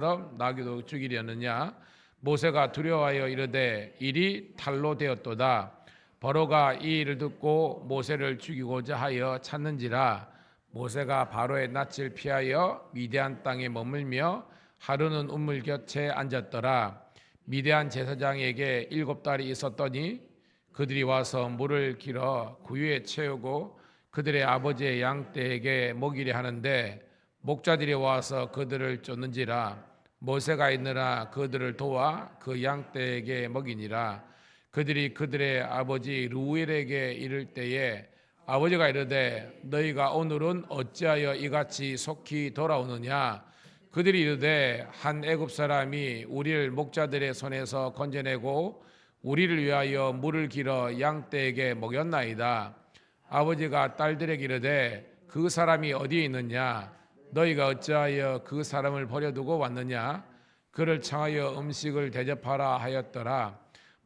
그럼 나귀도 죽이려느냐? 모세가 두려워하여 이르되 일이 탈로 되었도다. 바로가 이 일을 듣고 모세를 죽이고자 하여 찾는지라. 모세가 바로의 낯을 피하여 미디안 땅에 머물며 하루는 우물 곁에 앉았더라. 미디안 제사장에게 7달이 있었더니 그들이 와서 물을 길어 구유에 채우고 그들의 아버지의 양떼에게 먹이려 하는데 목자들이 와서 그들을 쫓는지라. 모세가 있느라 그들을 도와 그 양떼에게 먹이니라. 그들이 그들의 아버지 루엘에게 이를 때에 아버지가 이르되 너희가 오늘은 어찌하여 이같이 속히 돌아오느냐? 그들이 이르되 한 애굽 사람이 우리를 목자들의 손에서 건져내고 우리를 위하여 물을 길어 양떼에게 먹였나이다. 아버지가 딸들에게 이르되 그 사람이 어디에 있느냐? 너희가 어찌하여 그 사람을 버려두고 왔느냐? 그를 청하여 음식을 대접하라 하였더라.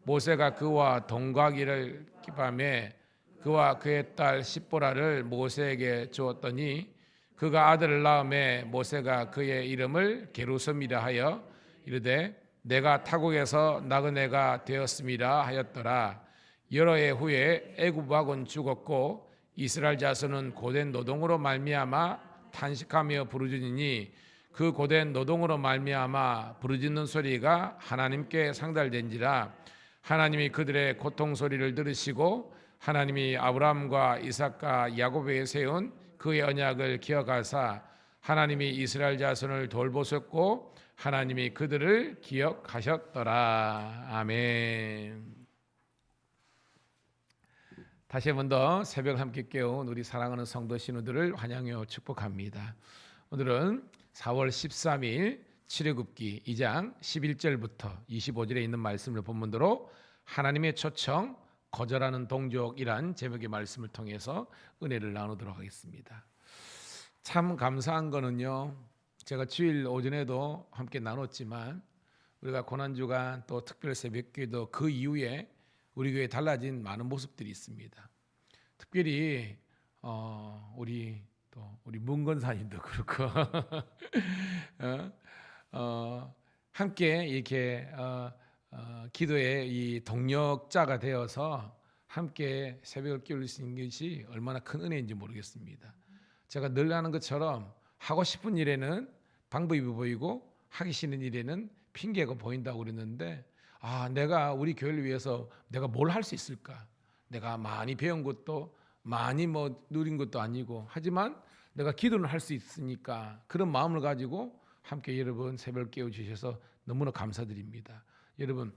모세가 그와 동거하기를 기밤에 그와 그의 딸 십보라를 모세에게 주었더니 그가 아들을 낳음에 모세가 그의 이름을 게루솜이라 하여 이르되 내가 타국에서 나그네가 되었음이라 하였더라. 여러 해 후에 애굽 왕은 죽었고 이스라엘 자손은 고된 노동으로 말미암아 탄식하며 부르짖으니 그 고된 노동으로 말미암아 부르짖는 소리가 하나님께 상달된지라. 하나님이 그들의 고통 소리를 들으시고 하나님이 아브라함과 이삭과 야곱에게 세운 그의 언약을 기억하사 하나님이 이스라엘 자손을 돌보셨고 하나님이 그들을 기억하셨더라. 아멘. 다시 한 번 더 새벽 함께 깨운 우리 사랑하는 성도 신우들을 환영하여 축복합니다. 오늘은 4월 13일 출애굽기 2장 11절부터 25절에 있는 말씀을 본문으로 하나님의 초청 거절하는 동족이란 제목의 말씀을 통해서 은혜를 나누도록 하겠습니다. 참 감사한 거는요, 제가 주일 오전에도 함께 나눴지만 우리가 고난주간 또 특별 새벽기도 그 이후에 우리 교회에 달라진 많은 모습들이 있습니다. 특별히 우리 문건사님도 그렇고 함께 이렇게 기도의 이 동력자가 되어서 함께 새벽을 깨울 수 있는 것이 얼마나 큰 은혜인지 모르겠습니다. 제가 늘 하는 것처럼 하고 싶은 일에는 방법이 보이고 하기 싫은 일에는 핑계가 보인다고 그랬는데 내가 우리 교회를 위해서 내가 뭘 할 수 있을까? 내가 많이 배운 것도 많이 누린 것도 아니고 하지만 내가 기도는 할 수 있으니까 그런 마음을 가지고 함께 여러분 새벽 깨워주셔서 너무나 감사드립니다. 여러분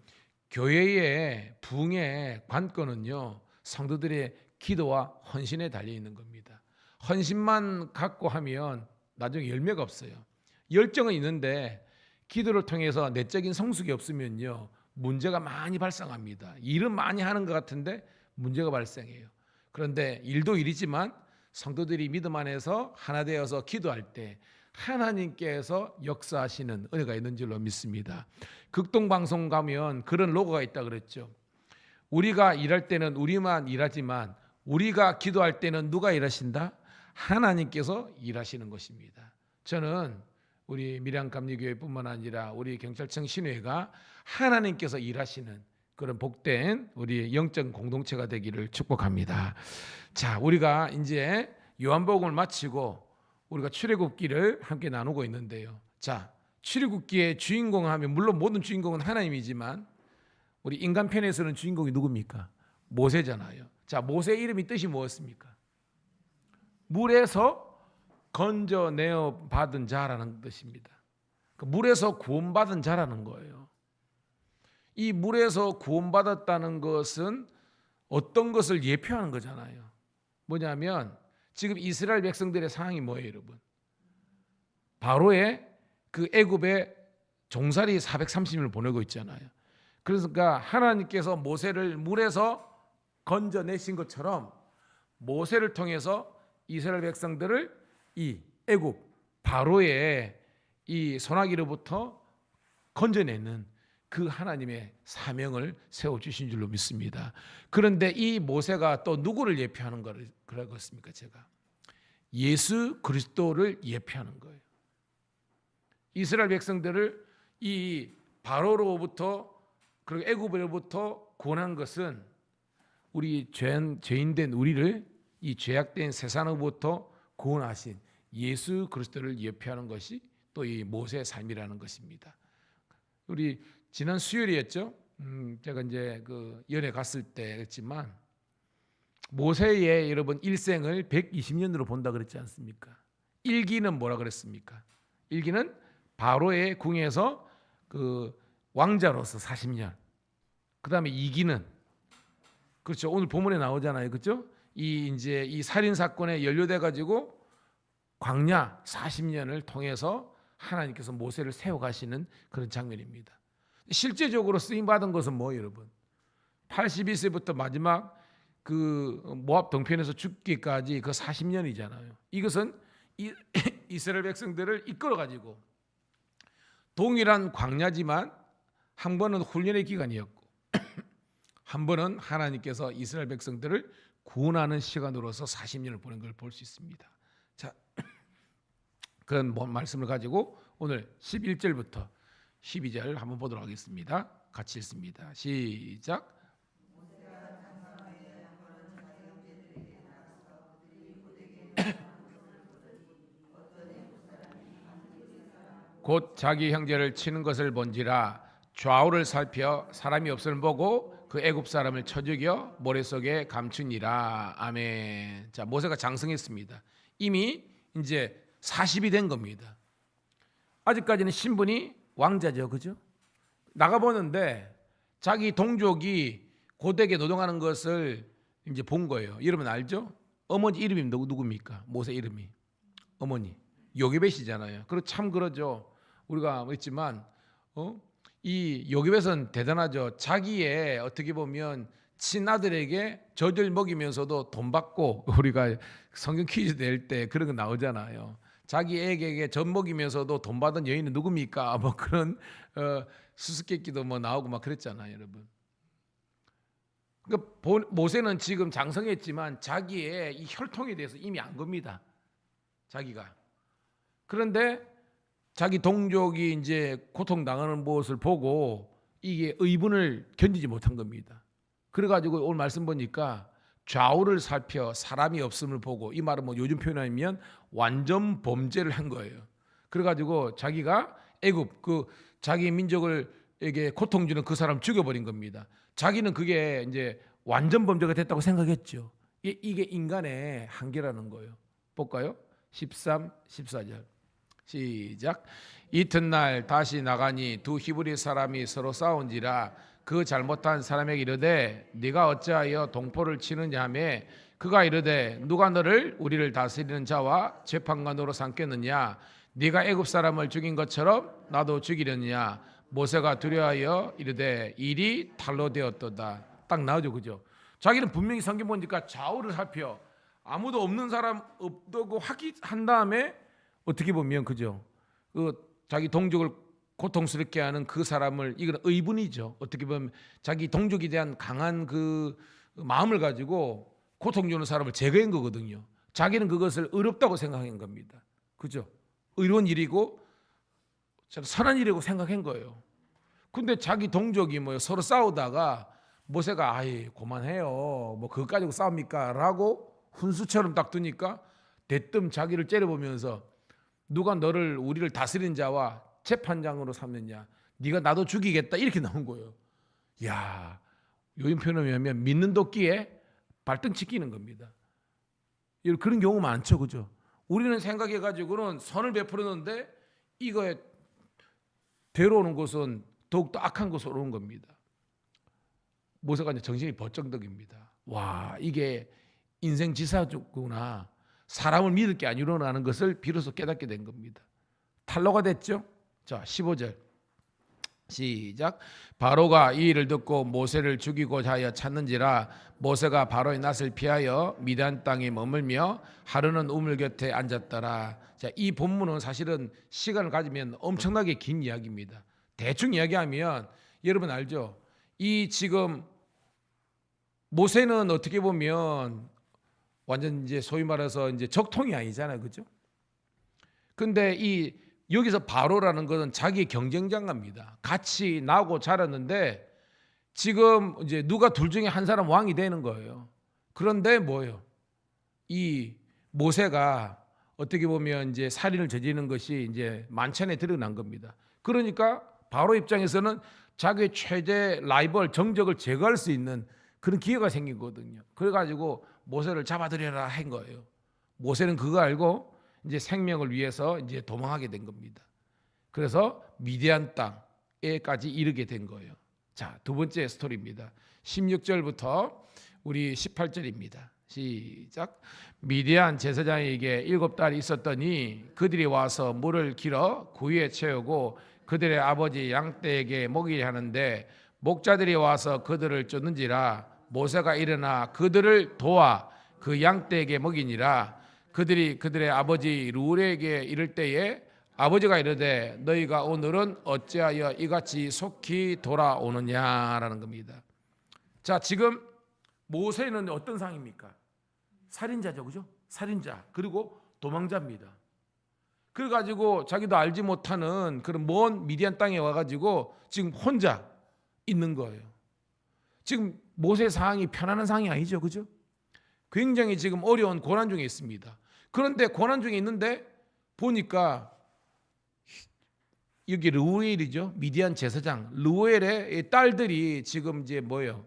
교회의 부흥의 관건은요 성도들의 기도와 헌신에 달려있는 겁니다. 헌신만 갖고 하면 나중에 열매가 없어요. 열정은 있는데 기도를 통해서 내적인 성숙이 없으면요 문제가 많이 발생합니다. 일은 많이 하는 것 같은데 문제가 발생해요. 그런데 일도 일이지만 성도들이 믿음 안에서 하나 되어서 기도할 때 하나님께서 역사하시는 은혜가 있는 줄로 믿습니다. 극동방송 가면 그런 로고가 있다 그랬죠. 우리가 일할 때는 우리만 일하지만 우리가 기도할 때는 누가 일하신다? 하나님께서 일하시는 것입니다. 저는 우리 밀양감리교회뿐만 아니라 우리 경찰청 신회가 하나님께서 일하시는 그런 복된 우리 영적 공동체가 되기를 축복합니다. 자, 우리가 이제 요한복음을 마치고 우리가 출애굽기를 함께 나누고 있는데요. 자, 출애굽기의 주인공 하면 물론 모든 주인공은 하나님이지만 우리 인간 편에서는 주인공이 누굽니까? 모세잖아요. 자, 모세의 이름이 뜻이 무엇입니까? 물에서 건져내어 받은 자라는 뜻입니다. 물에서 구원받은 자라는 거예요. 이 물에서 구원받았다는 것은 어떤 것을 예표하는 거잖아요. 뭐냐면 지금 이스라엘 백성들의 상황이 뭐예요, 여러분? 바로의 그 애굽의 종살이 430년을 보내고 있잖아요. 그러니까 하나님께서 모세를 물에서 건져내신 것처럼 모세를 통해서 이스라엘 백성들을 이 애굽 바로의 이 소나기로부터 건져내는 그 하나님의 사명을 세워주신 줄로 믿습니다. 그런데 이 모세가 또 누구를 예표하는 거라겠습니까? 제가 예수 그리스도를 예표하는 거예요. 이스라엘 백성들을 이 바로로부터 그리고 애굽으로부터 구원한 것은 우리 죄인된 우리를 이 죄악된 세상으로부터 구원하신 예수 그리스도를 예표하는 것이 또 이 모세의 삶이라는 것입니다. 우리 지난 수요일이었죠. 제가 이제 그 연에 갔을 때 했지만 모세의 여러분 일생을 120년으로 본다 그랬지 않습니까? 1기는 뭐라 그랬습니까? 1기는 바로의 궁에서 그 왕자로서 40년. 그다음에 2기는 그렇죠. 오늘 본문에 나오잖아요. 그렇죠? 이 살인 사건에 연루돼 가지고 광야 40년을 통해서 하나님께서 모세를 세워 가시는 그런 장면입니다. 실제적으로 쓰임 받은 것은 뭐 여러분? 82세부터 마지막 그 모압 동편에서 죽기까지 그 40년이잖아요. 이것은 이스라엘 백성들을 이끌어 가지고 동일한 광야지만 한 번은 훈련의 기간이었고 한 번은 하나님께서 이스라엘 백성들을 구원하는 시간으로서 40년을 보낸 걸 볼 수 있습니다. 자, 그런 말씀을 가지고 오늘 11절부터 12절 한번 보도록 하겠습니다. 같이 읽습니다. 시작. 곧 자기 형제를 치는 것을 본지라 좌우를 살펴 사람이 없음을 보고 그 애굽 사람을 쳐 죽여 모래 속에 감추니라. 아멘. 자, 모세가 장성했습니다. 이미 이제 40이 된 겁니다. 아직까지는 신분이 왕자죠, 그죠? 나가 보는데 자기 동족이 고되게 노동하는 것을 이제 본 거예요. 여러분 알죠? 어머니 이름이 누굽니까? 모세 이름이 어머니 요게벳이잖아요. 그리고 참 그러죠. 우리가 했지만 이 요게벳은 대단하죠. 자기의 어떻게 보면 친아들에게 젖을 먹이면서도 돈 받고 우리가 성경 퀴즈 낼 때 그런 거 나오잖아요. 자기 애에게 젖 먹이면서도 돈 받은 여인은 누굽니까? 뭐 그런 수수께끼도 뭐 나오고 막 그랬잖아요, 여러분. 그러니까 모세는 지금 장성했지만 자기의 이 혈통에 대해서 이미 안 겁니다. 자기가. 그런데 자기 동족이 이제 고통당하는 모습을 보고 이게 의분을 견디지 못한 겁니다. 그래가지고 오늘 말씀 보니까 좌우를 살펴 사람이 없음을 보고, 이 말은 뭐 요즘 표현하면 완전 범죄를 한 거예요. 그래가지고 자기가 애굽 그 자기 민족을에게 고통 주는 그 사람 죽여버린 겁니다. 자기는 그게 이제 완전 범죄가 됐다고 생각했죠. 이게 인간의 한계라는 거예요. 볼까요? 13, 14절 시작. 이튿날 다시 나가니 두 히브리 사람이 서로 싸운지라 그 잘못한 사람에게 이르되 네가 어찌하여 동포를 치느냐 하며 그가 이르되 누가 너를 우리를 다스리는 자와 재판관으로 삼겠느냐 네가 애굽 사람을 죽인 것처럼 나도 죽이려느냐. 모세가 두려워하여 이르되 일이 탈로 되었도다. 딱 나오죠, 그죠? 자기는 분명히 성경 보니까 좌우를 살펴 아무도 없는 사람 없다고 확인한 다음에 어떻게 보면 그죠? 그 자기 동족을 고통스럽게 하는 그 사람을, 이건 의분이죠. 어떻게 보면 자기 동족에 대한 강한 그 마음을 가지고 고통 주는 사람을 제거한 거거든요. 자기는 그것을 의롭다고 생각한 겁니다. 그죠? 의로운 일이고 선한 일이라고 생각한 거예요. 근데 자기 동족이 뭐 서로 싸우다가 모세가 아이 그만해요. 뭐 그것 가지고 싸웁니까? 라고 훈수처럼 딱 두니까 대뜸 자기를 째려보면서 누가 너를 우리를 다스리는 자와 재판장으로 삼느냐. 네가 나도 죽이겠다. 이렇게 나온 거예요. 야, 요즘 표현을 하면 믿는 도끼에 발등치 끼는 겁니다. 그런 경우 많죠, 그죠? 우리는 생각해가지고는 선을 베풀었는데 이거에 되러오는 것은 더욱더 악한 것으로 오는 겁니다. 모세가 이제 정신이 번쩍덕입니다. 와, 이게 인생 지사구나. 사람을 믿을 게 아니로라는 것을 비로소 깨닫게 된 겁니다. 탈로가 됐죠. 자, 15절 시작. 바로가 이 일을 듣고 모세를 죽이고자 하여 찾는지라 모세가 바로의 낯을 피하여 미디안 땅에 머물며 하루는 우물 곁에 앉았더라. 자, 이 본문은 사실은 시간을 가지면 엄청나게 긴 이야기입니다. 대충 이야기하면 여러분 알죠? 이 지금 모세는 어떻게 보면 완전 이제 소위 말해서 이제 적통이 아니잖아요, 그죠? 근데 이 여기서 바로라는 것은 자기 경쟁자입니다. 같이 나고 자랐는데 지금 이제 누가 둘 중에 한 사람 왕이 되는 거예요. 그런데 뭐예요? 이 모세가 어떻게 보면 이제 살인을 저지르는 것이 이제 만천에 드러난 겁니다. 그러니까 바로 입장에서는 자기의 최대 라이벌 정적을 제거할 수 있는 그런 기회가 생긴 거거든요. 그래가지고 모세를 잡아들여라 한 거예요. 모세는 그거 알고 이제 생명을 위해서 이제 도망하게 된 겁니다. 그래서 미디안 땅에까지 이르게 된 거예요. 자, 두 번째 스토리입니다. 16절부터 우리 18절입니다. 시작. 미디안 제사장에게 7달이 있었더니 그들이 와서 물을 길어 구유에 채우고 그들의 아버지 양떼에게 먹이려 하는데 목자들이 와서 그들을 쫓는지라 모세가 일어나 그들을 도와 그 양떼에게 먹이니라. 그들이 그들의 아버지 르우엘에게 이를 때에 아버지가 이르되 너희가 오늘은 어찌하여 이같이 속히 돌아오느냐라는 겁니다. 자, 지금 모세는 어떤 상입니까? 살인자죠, 그죠? 살인자 그리고 도망자입니다. 그래가지고 자기도 알지 못하는 그런 먼 미디안 땅에 와가지고 지금 혼자 있는 거예요. 지금 모세 상황이 편안한 상황이 아니죠, 그죠? 굉장히 지금 어려운 고난 중에 있습니다. 그런데 고난 중에 있는데 보니까 여기 르우엘이죠, 미디안 제사장 르우엘의 딸들이 지금 이제 뭐예요?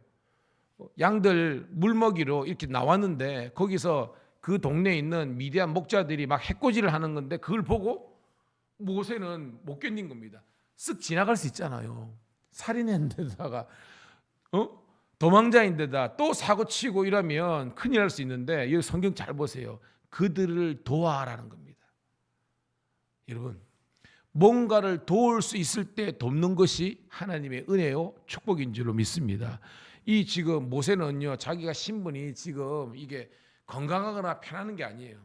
양들 물 먹이로 이렇게 나왔는데 거기서 그 동네에 있는 미디안 목자들이 막 해코지를 하는 건데 그걸 보고 모세는 못 견딘 겁니다. 쓱 지나갈 수 있잖아요. 살인했는데다가 도망자인데다 또 사고치고 이러면 큰일 날 수 있는데 여기 성경 잘 보세요. 그들을 도와라는 겁니다. 여러분, 뭔가를 도울 수 있을 때 돕는 것이 하나님의 은혜요 축복인 줄로 믿습니다. 이 지금 모세는요, 자기가 신분이 지금 이게 건강하거나 편안한 게 아니에요.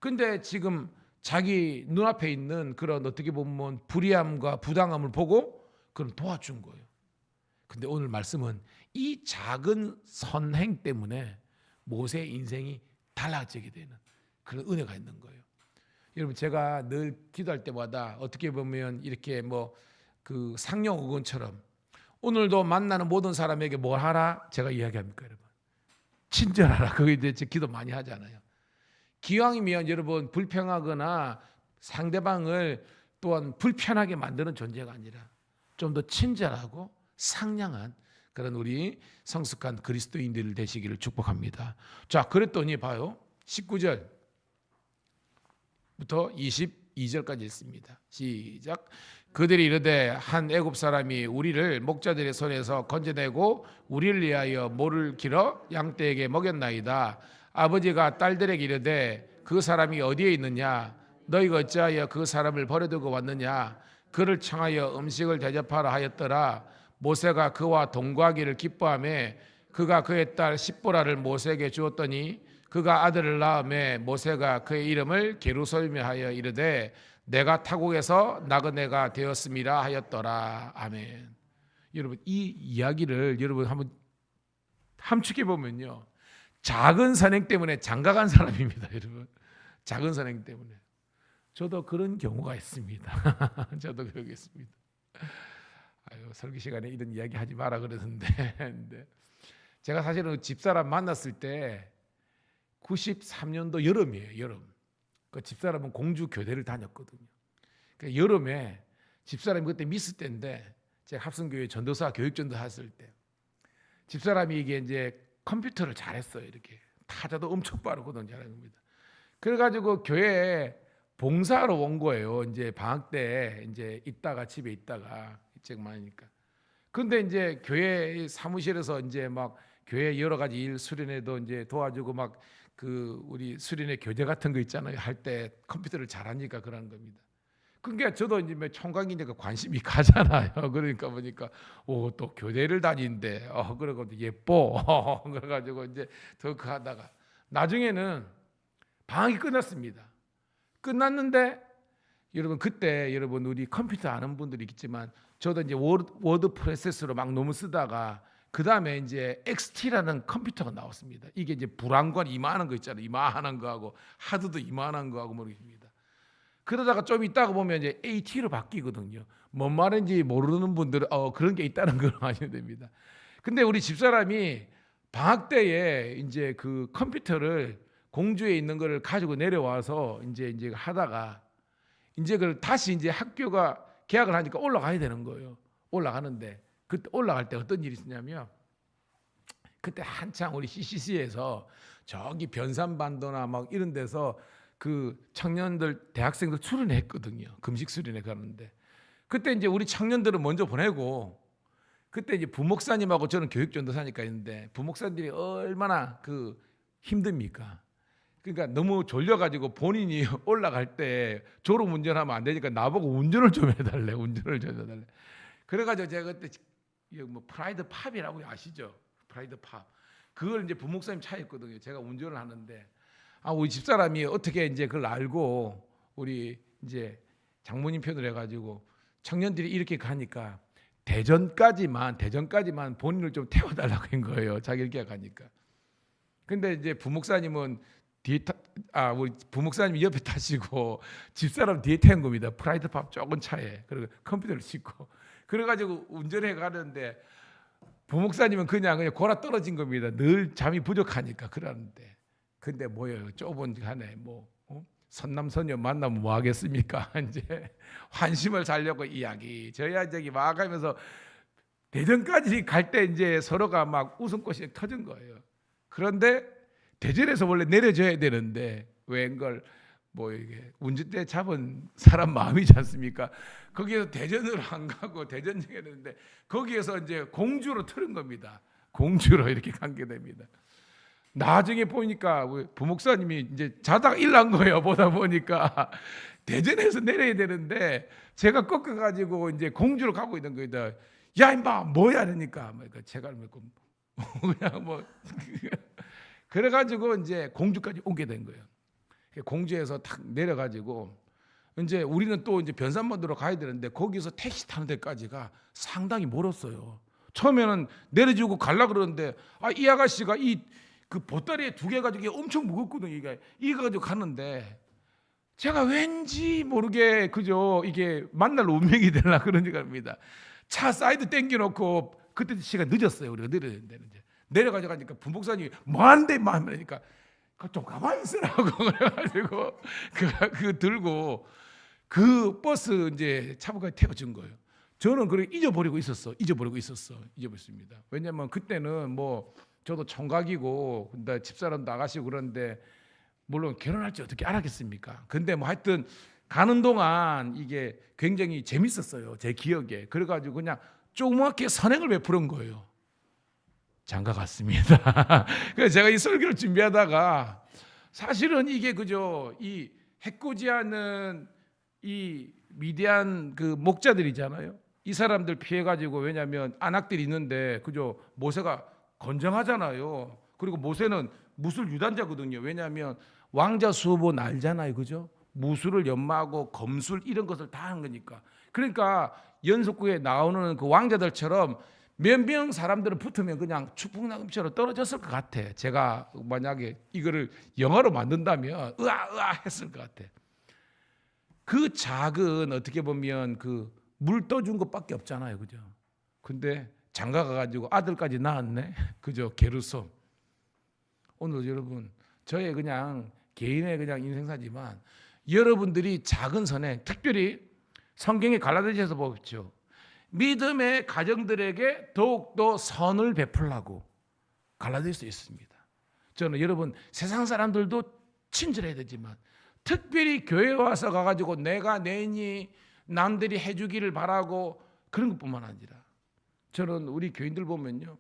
근데 지금 자기 눈앞에 있는 그런 어떻게 보면 불의함과 부당함을 보고 그럼 도와준 거예요. 근데 오늘 말씀은 이 작은 선행 때문에 모세의 인생이 달라지게 되는 그런 은혜가 있는 거예요. 여러분, 제가 늘 기도할 때마다 어떻게 보면 이렇게 뭐 그 상용어근처럼 오늘도 만나는 모든 사람에게 뭘 하라? 제가 이야기합니까, 여러분? 친절하라. 그거에 대해 기도 많이 하잖아요. 기왕이면 여러분 불평하거나 상대방을 또한 불편하게 만드는 존재가 아니라 좀 더 친절하고 상냥한 그런 우리 성숙한 그리스도인들 되시기를 축복합니다. 자, 그랬더니 봐요. 19절부터 22절까지 있습니다. 시작. 그들이 이르되 한 애굽 사람이 우리를 목자들의 손에서 건져내고 우리를 위하여 모를 길어 양떼에게 먹였나이다. 아버지가 딸들에게 이르되 그 사람이 어디에 있느냐? 너희가 어찌하여 그 사람을 버려두고 왔느냐? 그를 청하여 음식을 대접하라 하였더라. 모세가 그와 동거하기를 기뻐하며 그가 그의 딸 십보라를 모세에게 주었더니 그가 아들을 낳음에 모세가 그의 이름을 게루솔이며 하여 이르되 내가 타국에서 나그네가 되었음이라 하였더라. 아멘. 여러분, 이 이야기를 여러분 한번 함축해 보면요, 작은 선행 때문에 장가간 사람입니다. 여러분, 작은 선행 때문에. 저도 그런 경우가 있습니다. 저도 그러겠습니다. 아유, 설교 시간에 이런 이야기 하지 마라 그러는데 제가 사실은 집사람 만났을 때 93년도 여름이에요. 여름. 그 집사람은 공주 교대를 다녔거든요. 그러니까 여름에 집사람이 그때 미스 때인데 제가 합성교회 전도사 교육전도 했을 때 집사람이 이게 이제 컴퓨터를 잘했어요. 이렇게 타자도 엄청 빠르거든요. 잘하는 겁니다. 그래가지고 교회에 봉사하러 온 거예요. 이제 방학 때 이제 있다가 집에 있다가 책 많으니까. 근데 이제 교회 사무실에서 이제 막 교회 여러 가지 일 수련회도 이제 도와주고 막 그 우리 수련회 교재 같은 거 있잖아요. 할 때 컴퓨터를 잘하니까 그런 겁니다. 그러니까 저도 이제 총각이니까 관심이 가잖아요. 그러니까 보니까 또 교대를 다니는데 그러고 예뻐. 그래가지고 이제 더 하다가 나중에는 방학이 끝났습니다. 끝났는데 여러분 그때 여러분 우리 컴퓨터 아는 분들이 있겠지만 저도 이제 워드 프로세서로 막 너무 쓰다가 그 다음에 이제 XT라는 컴퓨터가 나왔습니다. 이게 이제 불안관 이만한 거 있잖아요. 이만한 거하고 하드도 이만한 거하고 모르겠습니다. 그러다가 좀 있다가 보면 이제 AT로 바뀌거든요. 뭔 말인지 모르는 분들은 그런 게 있다는 걸 아셔야 됩니다. 근데 우리 집사람이 방학 때에 이제 그 컴퓨터를 공주에 있는 거를 가지고 내려와서 이제 하다가 이제 그걸 다시 이제 학교가 개학을 하니까 올라가야 되는 거예요. 올라가는데 그때 올라갈 때 어떤 일이 있었냐면 그때 한창 우리 CCC에서 저기 변산반도나 막 이런 데서 그 청년들 대학생들 수련했거든요. 금식 수련회 가는데 그때 이제 우리 청년들은 먼저 보내고 그때 이제 부목사님하고 저는 교육전도사니까 있는데 부목사님들이 얼마나 그 힘듭니까? 그러니까 너무 졸려가지고 본인이 올라갈 때 졸음 운전하면 안 되니까 나보고 운전을 좀 해달래. 운전을 좀 해달래. 그래가지고 제가 그때 뭐 프라이드 팝이라고 아시죠? 프라이드 팝. 그걸 이제 부목사님 차였거든요. 제가 운전을 하는데 우리 집사람이 어떻게 이제 그걸 알고 우리 이제 장모님 편을 해가지고 청년들이 이렇게 가니까 대전까지만 본인을 좀 태워달라고 한 거예요. 자기 이렇게 가니까. 근데 이제 부목사님은 우리 부목사님이 옆에 타시고 집사람 뒤에 태운 겁니다. 프라이드 팝 조금 차에. 그리고 컴퓨터를 싣고. 그래가지고 운전해 가는데 부목사님은 그냥 골아 떨어진 겁니다. 늘 잠이 부족하니까 그러는데. 근데 뭐예요? 좁은 간에 선남선녀 만나면 뭐 하겠습니까? 이제 환심을 살려고 이야기 저기 막 하면서 대전까지 갈 때 이제 서로가 막 웃음꽃이 터진 거예요. 그런데 대전에서 원래 내려줘야 되는데 웬걸 뭐 이게 운전대 잡은 사람 마음이지 않습니까? 거기에서 대전으로 안 가고 대전역에 있는데 거기에서 이제 공주로 틀은 겁니다. 공주로 이렇게 간게 됩니다. 나중에 보니까 부목사님이 이제 자다가 일난 거예요. 보다 보니까 대전에서 내려야 되는데 제가 꺾어가지고 이제 공주로 가고 있는 거다. 야 임마 뭐야 그러니까 제가 그냥 뭐 그래가지고 이제 공주까지 오게 된 거예요. 공주에서 탁 내려가지고 이제 우리는 또 이제 변산반도로 가야 되는데 거기서 택시 타는 데까지가 상당히 멀었어요. 처음에는 내려주고 갈라 그러는데 이 아가씨가 그 보따리에 2개 가지고 이게 엄청 무겁거든요. 이거 가지고 갔는데 제가 왠지 모르게 그죠 이게 만날 운명이 되나 그런지 갑니다. 차 사이드 땡겨놓고 그때 시간 늦었어요. 우리가 내려야 되는데 이제 내려가지고 가니까 부목사님이 뭐하는데 말하니까 좀 가만히 있으라고 그래가지고 그 들고 그 버스 이제 차부까지 태워준 거예요. 저는 그래 잊어버리고 있었습니다. 왜냐하면 그때는 뭐 저도 총각이고 근데 집사람도 아가씨고 그런데 물론 결혼할지 어떻게 알았겠습니까? 근데 뭐 하여튼 가는 동안 이게 굉장히 재밌었어요. 제 기억에. 그래가지고 그냥 조그맣게 선행을 베푸는 거예요. 장가 갔습니다. 그래서 제가 이 설교를 준비하다가 사실은 이게 그저 이 해코지하는 이 미디안 그 목자들이잖아요. 이 사람들 피해가지고 왜냐하면 안악들이 있는데 그저 모세가 건정하잖아요. 그리고 모세는 무술 유단자거든요. 왜냐하면 왕자 수업은 알잖아요, 그죠? 무술을 연마하고 검술 이런 것을 다 한 거니까. 그러니까 연속구에 나오는 그 왕자들처럼 몇 명 사람들은 붙으면 그냥 축풍나금처럼 떨어졌을 것 같아. 제가 만약에 이거를 영화로 만든다면 으아 했을 것 같아. 그 작은 어떻게 보면 그 물 떠준 것밖에 없잖아요, 그죠? 근데 장가가 가지고 아들까지 낳았네. 그죠? 게르솜. 오늘 여러분 저의 그냥 개인의 그냥 인생사지만 여러분들이 작은 선행, 특별히 성경의 갈라디아서에서 보십시오. 믿음의 가정들에게 더욱더 선을 베풀라고 갈라디아서에 있습니다. 저는 여러분 세상 사람들도 친절해야 되지만 특별히 교회 와서 가가지고 내가 내니 남들이 해주기를 바라고 그런 것뿐만 아니라 저는 우리 교인들 보면요.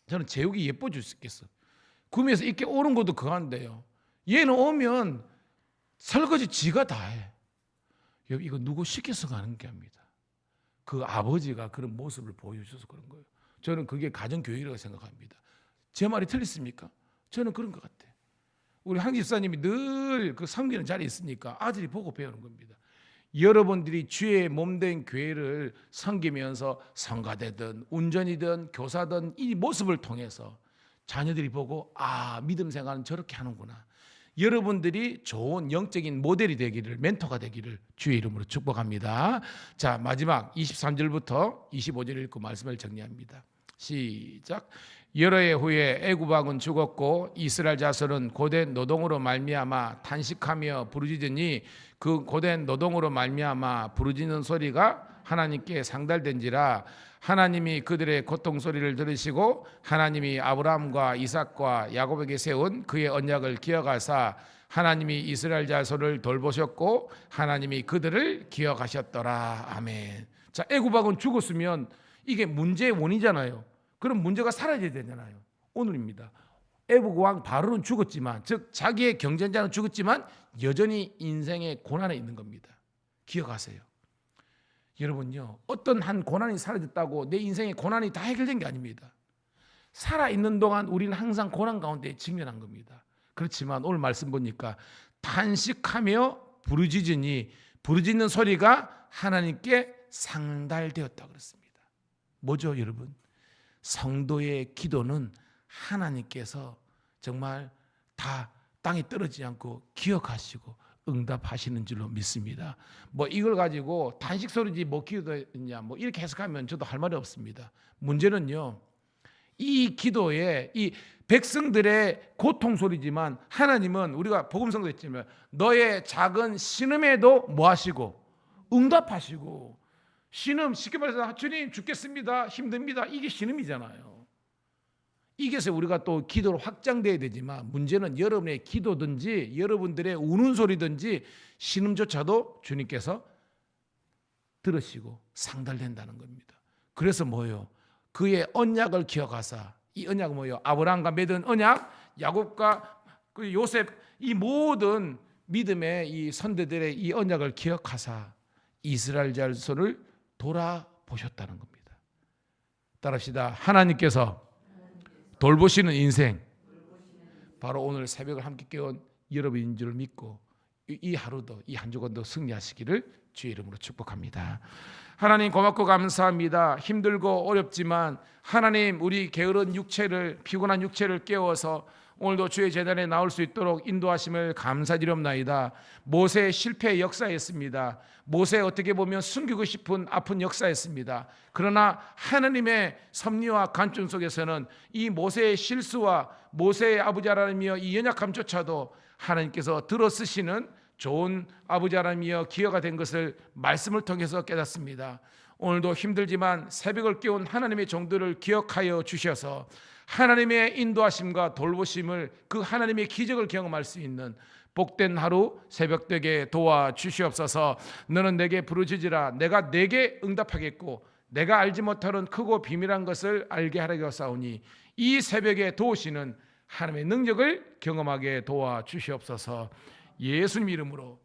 저는 제육이 예뻐 죽겠어. 구미에서 이렇게 오는 것도 그한데요. 얘는 오면 설거지 지가 다 해. 이거 누구 시켜서 가는 게 아닙니다. 그 아버지가 그런 모습을 보여주셔서 그런 거예요. 저는 그게 가정교육이라고 생각합니다. 제 말이 틀렸습니까? 저는 그런 것 같아요. 우리 한 집사님이 늘 그 섬기는 자리에 있으니까 아들이 보고 배우는 겁니다. 여러분들이 주의 몸된 교회를 섬기면서 성가대든 운전이든 교사든 이 모습을 통해서 자녀들이 보고 믿음 생활은 저렇게 하는구나. 여러분들이 좋은 영적인 모델이 되기를, 멘토가 되기를 주의 이름으로 축복합니다. 자, 마지막 23절부터 25절 읽고 말씀을 정리합니다. 시작. 여러 해 후에 애굽 왕은 죽었고 이스라엘 자손은 고된 노동으로 말미암아 탄식하며 부르짖으니 그 고된 노동으로 말미암아 부르짖는 소리가 하나님께 상달된지라. 하나님이 그들의 고통 소리를 들으시고 하나님이 아브라함과 이삭과 야곱에게 세운 그의 언약을 기억하사 하나님이 이스라엘 자손을 돌보셨고 하나님이 그들을 기억하셨더라. 아멘. 자, 애굽 왕은 죽었으면 이게 문제의 원이잖아요. 그럼 문제가 사라져야 되잖아요. 오늘입니다. 애굽 왕 바로는 죽었지만, 즉 자기의 경쟁자는 죽었지만 여전히 인생의 고난에 있는 겁니다. 기억하세요. 여러분요, 어떤 한 고난이 사라졌다고 내 인생의 고난이 다 해결된 게 아닙니다. 살아있는 동안 우리는 항상 고난 가운데 직면한 겁니다. 그렇지만 오늘 말씀 보니까 탄식하며 부르짖는 소리가 하나님께 상달되었다 그랬습니다. 뭐죠, 여러분? 성도의 기도는 하나님께서 정말 다 땅에 떨어지지 않고 기억하시고 응답하시는 줄로 믿습니다. 뭐 이걸 가지고 탄식 소리지 뭐 기도했냐 뭐 이렇게 해석하면 저도 할 말이 없습니다. 문제는요, 이 기도에 이 백성들의 고통 소리지만 하나님은 우리가 복음성도 했지만 너의 작은 신음에도 뭐 하시고 응답하시고, 신음 쉽게 말해서 주님 죽겠습니다, 힘듭니다, 이게 신음이잖아요. 이게서 우리가 또 기도로 확장돼야 되지만 문제는 여러분의 기도든지 여러분들의 우는 소리든지 신음조차도 주님께서 들으시고 상달된다는 겁니다. 그래서 뭐예요? 그의 언약을 기억하사, 이 언약은 뭐예요? 아브라함과 맺은 언약, 야곱과 그 요셉, 이 모든 믿음의 이 선대들의 이 언약을 기억하사 이스라엘 자손을 돌아보셨다는 겁니다. 따라합시다. 하나님께서 돌보시는 인생, 바로 오늘 새벽을 함께 깨운 여러분인 줄 믿고 이 하루도, 이 한 주간도 승리하시기를 주의 이름으로 축복합니다. 하나님 고맙고 감사합니다. 힘들고 어렵지만 하나님, 우리 게으른 육체를, 피곤한 육체를 깨워서 오늘도 주의 제단에 나올 수 있도록 인도하심을 감사드립나이다. 모세의 실패의 역사였습니다. 모세 어떻게 보면 숨기고 싶은 아픈 역사였습니다. 그러나 하나님의 섭리와 간증 속에서는 이 모세의 실수와 모세의 아버지 하나님이여 이 연약함조차도 하나님께서 들어쓰시는 좋은 아버지 하나님이여 기여가 된 것을 말씀을 통해서 깨닫습니다. 오늘도 힘들지만 새벽을 깨운 하나님의 종들을 기억하여 주셔서 하나님의 인도하심과 돌보심을, 그 하나님의 기적을 경험할 수 있는 복된 하루 새벽되게 도와주시옵소서. 너는 내게 부르짖으라, 내가 내게 응답하겠고 내가 알지 못하는 크고 비밀한 것을 알게 하려고 싸우니, 이 새벽에 도우시는 하나님의 능력을 경험하게 도와주시옵소서. 예수님 이름으로